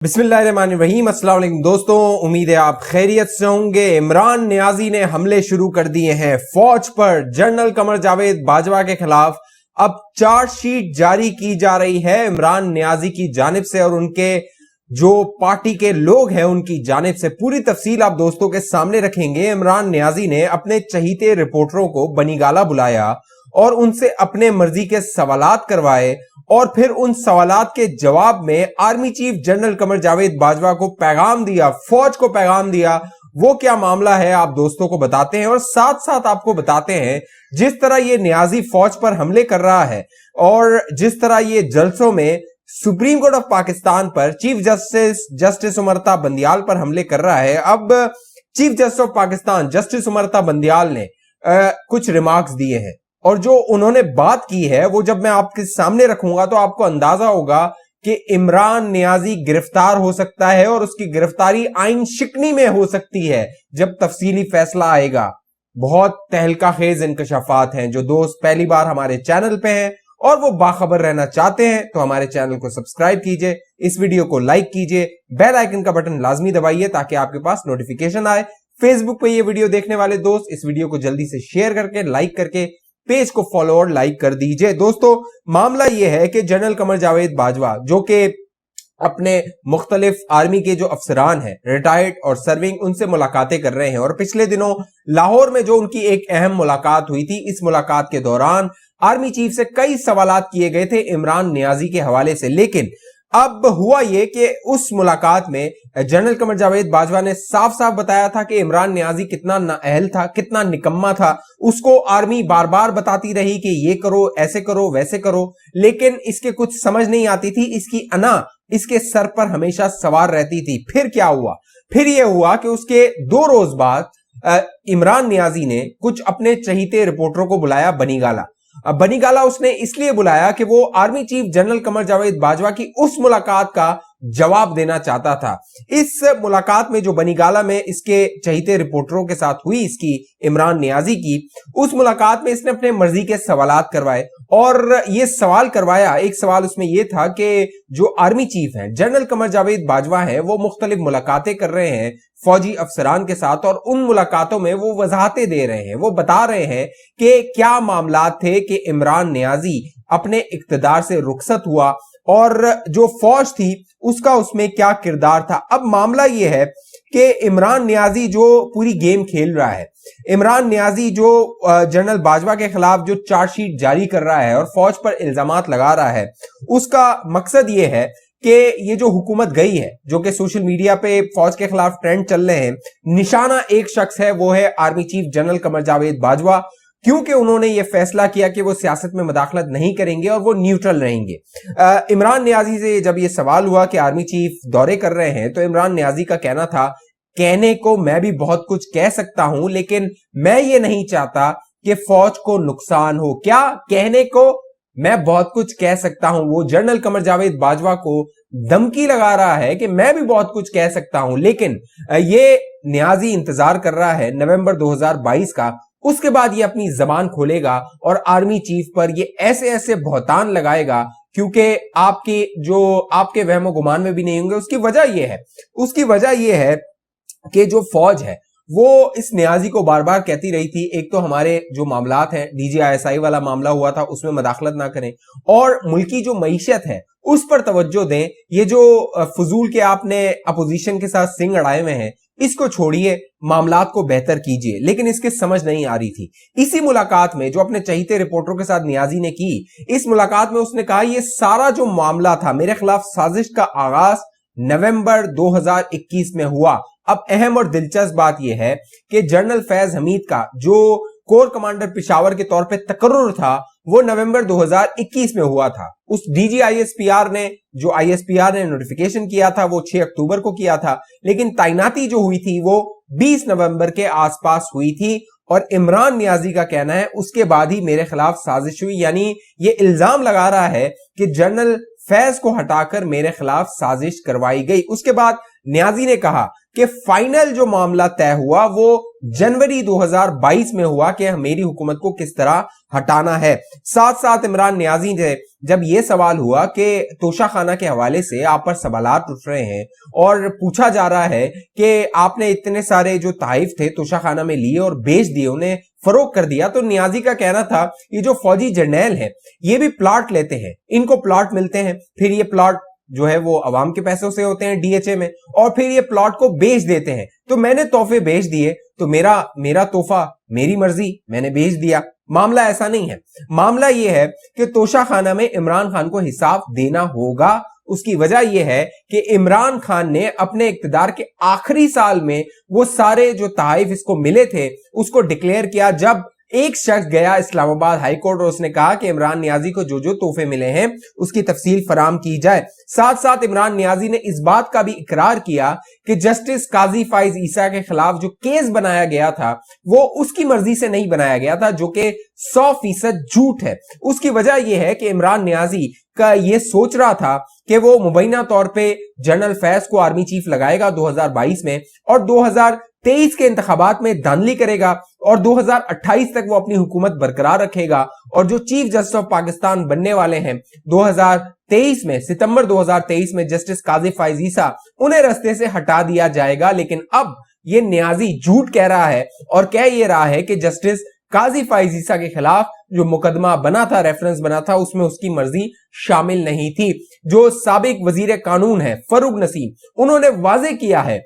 बिस्मिल्लाहिर्रहमानिर्रहीम। अस्सलाम वालेकुम दोस्तों, उम्मीद है आप खैरियत से होंगे। इमरान नियाजी ने हमले शुरू कर दिए हैं फौज पर। जनरल कमर जावेद बाजवा के खिलाफ अब चार्जशीट जारी की जा रही है इमरान नियाजी की जानिब से और उनके जो पार्टी के लोग हैं उनकी जानिब से। पूरी तफसील आप दोस्तों के सामने रखेंगे। इमरान नियाजी ने अपने चहीते रिपोर्टरों को बनीगाला बुलाया और उनसे अपने मर्जी के सवालात करवाए और फिर उन सवालात के जवाब में army chief general Qamar Javed Bajwa को पैगाम दिया, फौज को पैगाम दिया। वो क्या मामला है आप दोस्तों को बताते हैं और साथ साथ आपको बताते हैं जिस तरह ये नियाजी फौज पर हमले कर रहा है और जिस तरह ये जलसों में सुप्रीम कोर्ट ऑफ पाकिस्तान पर चीफ जस्टिस उमरता बंदियाल पर हमले कर रहा है। अब chief justice of Pakistan justice Umar Ata Bandial ने कुछ रिमार्क्स दिए हैं और जो उन्होंने बात की है वो जब मैं आपके सामने रखूंगा तो आपको अंदाजा होगा कि इमरान नियाजी गिरफ्तार हो सकता है और उसकी गिरफ्तारी आइन शिकनी में हो सकती है जब तफसीली फैसला आएगा। बहुत तहलका खेज इंकशाफात हैं। जो दोस्त पहली बार हमारे चैनल पे हैं और वो बाखबर रहना चाहते हैं तो हमारे चैनल को सब्सक्राइब कीजिए, इस वीडियो को लाइक कीजिए, बेल आइकन का बटन लाजमी दबाइए ताकि आपके पास नोटिफिकेशन आए। फेसबुक पे ये वीडियो देखने वाले दोस्त इस वीडियो को जल्दी से शेयर करके लाइक करके पेज को फॉलो और लाइक कर दीजिए। दोस्तों मामला यह है कि जनरल कमर जावेद बाजवा जो कि अपने मुख्तलिफ आर्मी के जो अफसरान हैं रिटायर्ड और सर्विंग उनसे मुलाकातें कर रहे हैं और पिछले दिनों लाहौर में जो उनकी एक अहम मुलाकात हुई थी, इस मुलाकात के दौरान आर्मी चीफ से कई सवालात किए गए थे इमरान नियाजी के हवाले से। लेकिन अब हुआ यह कि उस मुलाकात में जनरल कमर जावेद बाजवा ने साफ साफ बताया था कि इमरान नियाजी कितना नाअहल था, कितना निकम्मा था। उसको आर्मी बार बार बताती रही कि ये करो, ऐसे करो, वैसे करो, लेकिन इसके कुछ समझ नहीं आती थी। इसकी अना इसके सर पर हमेशा सवार रहती थी। फिर क्या हुआ? फिर यह हुआ कि उसके 2 रोज बाद इमरान नियाजी ने कुछ अपने चहीते रिपोर्टरों को बुलाया बनीगाला। बनीगाला उसने इसलिए बुलाया कि वो army chief general Qamar Javed Bajwa की उस मुलाकात का जवाब देना चाहता था। इस मुलाकात में जो बनीगाला में इसके चहीते रिपोर्टरों के साथ हुई इसकी इमरान नियाजी की, उस मुलाकात में इसने अपने मर्जी के सवालात करवाए और ये सवाल करवाया। एक सवाल उसमें यह था कि जो आर्मी चीफ हैं जनरल कमर जावेद बाजवा हैं वो मुख्तलिफ मुलाकातें कर रहे हैं फौजी अफसरान के साथ और उन मुलाकातों में वो वजाहतें दे रहे हैं, वो बता रहे हैं कि क्या मामलात थे कि इमरान नियाजी अपने इक्तदार से रुखसत हुआ और जो फौज थी उसका उसमें क्या किरदार था। अब मामला यह है कि इमरान नियाजी जो पूरी गेम खेल रहा है, इमरान नियाजी जो जनरल बाजवा के खिलाफ जो चार्जशीट जारी कर रहा है और फौज पर इल्जामात लगा रहा है, उसका मकसद यह है कि ये जो हुकूमत गई है जो कि सोशल मीडिया पे फौज के खिलाफ ट्रेंड चल रहे हैं, निशाना एक शख्स है, वो है army chief general Qamar Javed Bajwa, क्योंकि उन्होंने ये फैसला किया कि वो सियासत में मुदाखलत नहीं करेंगे और वो न्यूट्रल रहेंगे। इमरान नियाजी से जब ये सवाल हुआ कि आर्मी चीफ दौरे कर रहे हैं तो इमरान नियाजी का कहना था, कहने को मैं भी बहुत कुछ कह सकता हूं लेकिन मैं ये नहीं चाहता कि फौज को नुकसान हो। क्या कहने को मैं बहुत कुछ कह सकता हूं? वो जनरल कमर जावेद बाजवा को धमकी लगा रहा है कि मैं भी बहुत कुछ कह सकता हूं, लेकिन ये नियाजी इंतजार कर रहा है नवंबर 2022 का। उसके बाद ये अपनी जबान खोलेगा और आर्मी चीफ पर ये ऐसे ऐसे बहुतान लगाएगा क्योंकि आपके वहमो गुमान में भी नहीं होंगे। उसकी वजह यह है कि जो फौज है वो इस नियाजी को बार बार कहती रही थी, एक तो हमारे जो मामलात हैं DGISI वाला मामला हुआ था उसमें मदाखलत ना करें और मुल्की जो मईशत है उस पर तवज्जो दें। ये जो फजूल के आपने अपोजिशन के साथ सिंग अड़ाए हुए हैं इसको छोड़िए, मामलात को बेहतर कीजिए, लेकिन इसके समझ नहीं आ रही थी। इसी मुलाकात में जो अपने चहीते रिपोर्टरों के साथ नियाजी ने की, इस मुलाकात में उसने कहा ये सारा जो मामला था मेरे खिलाफ साजिश का आगाज नवंबर 2021 में हुआ। अब अहम और दिलचस्प बात यह है कि जनरल फैज हमीद का जो कोर कमांडर पिशावर के तौर पे तकर्रुर था वो नवंबर 2021 में हुआ था। उस DGISPR ने जो ISPR ने नोटिफिकेशन किया था वो 6 अक्टूबर को किया था, लेकिन तैनाती जो हुई थी वो 20 नवंबर के आसपास हुई थी और इमरान नियाजी का कहना है उसके बाद ही मेरे खिलाफ साजिश हुई। यानी ये इल्जाम लगा रहा है कि जनरल फैज को हटाकर मेरे खिलाफ साजिश करवाई गई। उसके बाद नियाजी ने कहा कि फाइनल जो मामला तय हुआ वो जनवरी 2022 में हुआ कि मेरी हुकूमत को किस तरह हटाना है। साथ साथ इमरान नियाजी ने जब यह सवाल हुआ कि तोशाखाना के हवाले से आप पर सवालात उठ रहे हैं और पूछा जा रहा है कि आपने इतने सारे जो तहफ थे तोशाखाना में लिए और बेच दिए, उन्हें फरोख्त कर दिया, तो नियाजी का कहना था ये जो फौजी जर्नैल है ये भी प्लॉट लेते हैं, इनको प्लॉट मिलते हैं, फिर ये प्लॉट जो है वो अवाम के पैसों से होते हैं डीएचए में, और फिर ये प्लॉट को बेच देते हैं। तो मैंने तोहफे बेच दिए, तो मेरा तोहफा मेरी मर्जी, मैंने बेच दिया। मामला ऐसा नहीं है। मामला ये है कि तोशाखाना में इमरान खान को हिसाब देना होगा। उसकी वजह यह है कि इमरान खान ने अपने इक्तदार के आखिरी साल में वो सारे जो तहफ इसको मिले थे उसको डिक्लेयर किया, जब एक शख्स गया इस्लामाबाद हाई कोर्ट और उसने कहा कि इमरान नियाजी को जो जो तोहफे मिले हैं उसकी तफसील फराम की जाए। साथ साथ इमरान नियाजी ने इस बात का भी इकरार किया कि जस्टिस काजी फाइज ईसा के खिलाफ जो केस बनाया गया था वो उसकी मर्जी से नहीं बनाया गया था, जो कि 100% झूठ है। उसकी वजह यह है कि इमरान नियाजी का ये सोच रहा था कि वो मुबैना तौर पे जनरल फैज को आर्मी चीफ लगाएगा 2022 में और 2023 के इंतखाबात में धांधली करेगा और 2028 तक वो अपनी हुकूमत बरकरार रखेगा, और जो चीफ जस्टिस ऑफ पाकिस्तान बनने वाले हैं 2023 में, सितंबर 2023 में, जस्टिस काजी फाइज ईसा, उन्हें रास्ते से हटा दिया जाएगा। लेकिन अब ये नियाजी झूठ कह रहा है और कह ये रहा है कि जस्टिस काजी फाइज ईसा के खिलाफ जो मुकदमा बना था, रेफरेंस बना था, उसमें उसकी मर्जी शामिल नहीं थी। जो साबिक वजीर कानून है फरूक नसीम, उन्होंने वाजे किया है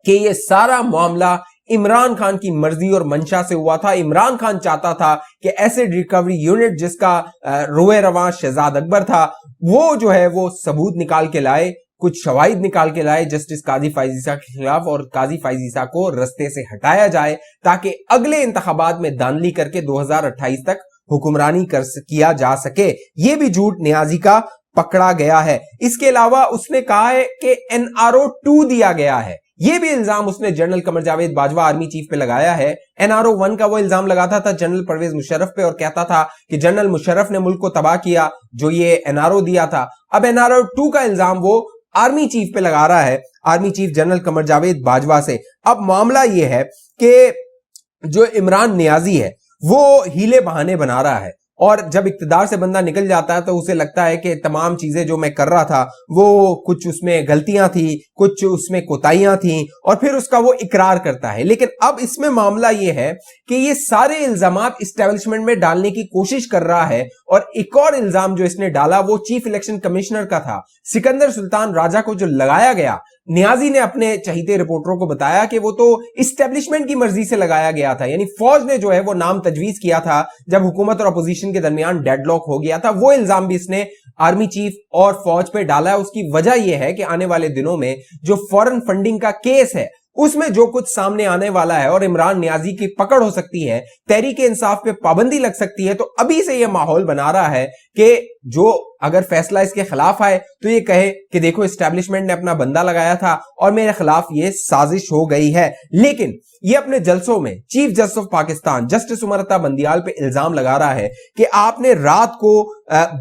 कि ये सारा मामला इमरान खान की मर्जी और मंशा से हुआ था। इमरान खान चाहता था कि एसिड रिकवरी यूनिट जिसका रोए रवां शहजाद अकबर था, वो जो है वो सबूत निकाल के लाए, कुछ शवाहिद निकाल के लाए जस्टिस काजी फाइज ईसा के खिलाफ, और काजी फाइज ईसा को रस्ते से हटाया जाए ताकि अगले इंतखाबात में धांधली करके 2028 तक हुक्मरानी किया जा सके। ये भी झूठ नियाजी का पकड़ा गया है। इसके अलावा उसने कहा है कि NRO 2 दिया गया है। ये भी इल्जाम उसने general Qamar Javed Bajwa army chief पे लगाया है। NRO 1 का वो इल्जाम लगाता था जनरल परवेज मुशर्रफ पे और कहता था कि जनरल मुशर्रफ ने मुल्क को तबाह किया जो ये NRO दिया था। अब NRO 2 का इल्जाम वो आर्मी चीफ पे लगा रहा है, army chief general Qamar Javed Bajwa से। अब मामला ये है कि जो इमरान नियाजी है वो हीले बहाने बना रहा है, और जब इक्तदार से बंदा निकल जाता है तो उसे लगता है कि तमाम चीजें जो मैं कर रहा था वो कुछ उसमें गलतियां थी, कुछ उसमें कोताहियां थी, और फिर उसका वो इकरार करता है। लेकिन अब इसमें मामला ये है कि ये सारे इल्जामात इस्टेब्लिशमेंट में डालने की कोशिश कर रहा है, और एक और इल्जाम जो इसने डाला वो चीफ इलेक्शन कमिश्नर का था, सिकंदर सुल्तान राजा को जो लगाया गया। नियाजी ने अपने चहीते रिपोर्टरों को बताया कि वो तो इस्टेब्लिशमेंट की मर्जी से लगाया गया था, यानी फौज ने जो है वो नाम तजवीज किया था जब हुकूमत और अपोजिशन के दरमियान डेडलॉक हो गया था। वो इल्जाम भी इसने आर्मी चीफ और फौज पे डाला है। उसकी वजह यह है कि आने वाले दिनों में जो फॉरेन फंडिंग का केस है उसमें जो कुछ सामने आने वाला है और इमरान नियाजी की पकड़ हो सकती है, तहरीक इंसाफ पे पाबंदी लग सकती है, तो अभी से यह माहौल बना रहा है कि जो अगर फैसला इसके खिलाफ आए तो ये कहे कि देखो इस्टेब्लिशमेंट ने अपना बंदा लगाया था और मेरे खिलाफ ये साजिश हो गई है। लेकिन ये अपने जलसों में chief justice of Pakistan justice Umar Ata Bandial पे इल्जाम लगा रहा है कि आपने रात को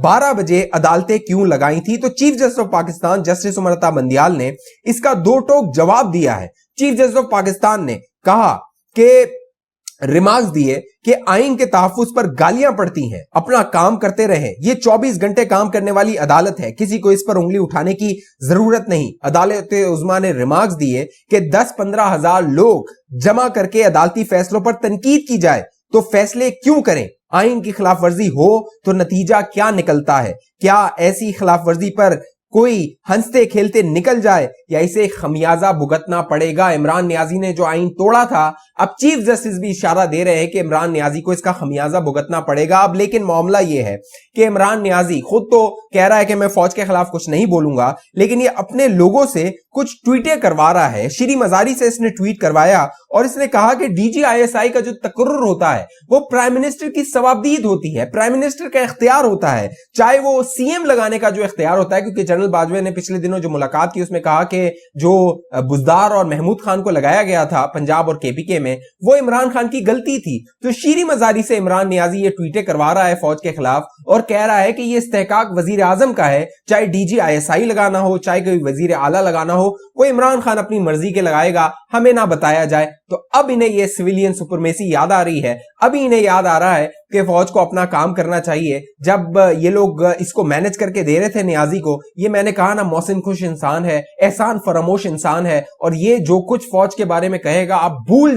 12 बजे अदालतें क्यों लगाई थी। तो chief justice of Pakistan justice Umar Ata Bandial ने इसका दो टोक जवाब दिया है। चीफ जस्टिस ऑफ पाकिस्तान ने कहा कि रिमार्क्स दिए कि आइन के तहफ्फुज पर गालियां पड़ती हैं, अपना काम करते रहे, ये 24 घंटे काम करने वाली अदालत है, किसी को इस पर उंगली उठाने की जरूरत नहीं। अदालत उज़्मा ने रिमार्क्स दिए कि 10-15 हजार लोग जमा करके अदालती फैसलों पर तनकीद की जाए तो फैसले क्यों करें। आइन की खिलाफ वर्जी हो तो नतीजा क्या निकलता है, क्या ऐसी खिलाफ वर्जी पर कोई हंसते खेलते निकल जाए या इसे खमियाजा भुगतना पड़ेगा। इमरान नियाजी ने जो आइन तोड़ा था, अब चीफ जस्टिस भी इशारा दे रहे हैं कि इमरान नियाजी को इसका खमियाजा भुगतना पड़ेगा। अब लेकिन मामला यह है कि इमरान नियाजी खुद तो कह रहा है कि मैं फौज के खिलाफ कुछ नहीं बोलूंगा, लेकिन ये अपने लोगों से कुछ ट्वीटें करवा रहा है। श्री मजारी से इसने ट्वीट करवाया और इसने कहा कि DGISI का जो तकर्रुर होता है वो प्राइम मिनिस्टर की सवाबदीद होती है, प्राइम मिनिस्टर का इख्तियार होता है, चाहे वो CM लगाने का जो इख्तियार होता है, क्योंकि जनरल जनरल बाजवा ने पिछले दिनों जो मुलाकात की उसमें कहा कि जो बुज़दार और महमूद खान को लगाया गया था पंजाब और केपीके में वो इमरान खान की गलती थी। तो शीरी मजारी से इमरान नियाजी ये ट्वीटें करवा रहा है फौज के खिलाफ और कह रहा है कि ये इस्तेहकाक वजीर आजम का है, चाहे डीजी ISI लगाना हो, चाहे कोई वजीर आला लगाना हो, वो इमरान खान अपनी मर्जी के लगाएगा, हमें ना बताया जाए। तो अब इन्हें ये सिविलियन सुपरमेसी याद आ रही है, अभी इन्हें याद आ रहा है कि फौज को अपना काम करना चाहिए। जब ये लोग इसको मैनेज करके दे रहे थे नियाजी को, ये मैंने कहा ना, मोहसिन खुश इंसान है, एहसान फरामोश इंसान है, और ये जो कुछ फौज के बारे में कहेगा आप भूल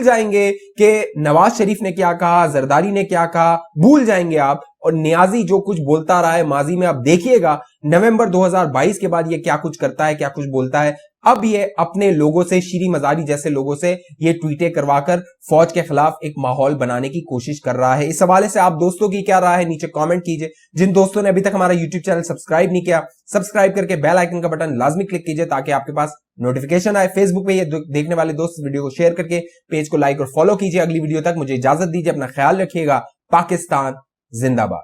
जाएंगे कि नवाज शरीफ ने क्या कहा, जरदारी ने क्या कहा, भूल जाएंगे आप। और नियाजी जो कुछ बोलता रहा है माजी में, आप देखिएगा नवंबर 2022 के बाद ये क्या कुछ करता है, क्या कुछ बोलता है। अब ये अपने लोगों से, शीरी मजारी जैसे लोगों से ये ट्वीटें करवाकर फौज के खिलाफ एक माहौल बनाने की कोशिश कर रहा है। इस हवाले से आप दोस्तों की क्या राय है नीचे कमेंट कीजिए। जिन दोस्तों ने अभी तक हमारा यूट्यूब चैनल सब्सक्राइब नहीं किया, सब्सक्राइब करके बेल आइकन का बटन लाजमी क्लिक कीजिए ताकि आपके पास नोटिफिकेशन आए। फेसबुक पे ये देखने वाले दोस्त वीडियो को शेयर करके पेज को लाइक और फॉलो कीजिए। अगली वीडियो तक मुझे इजाजत दीजिए, अपना ख्याल रखिएगा। पाकिस्तान जिंदाबाद।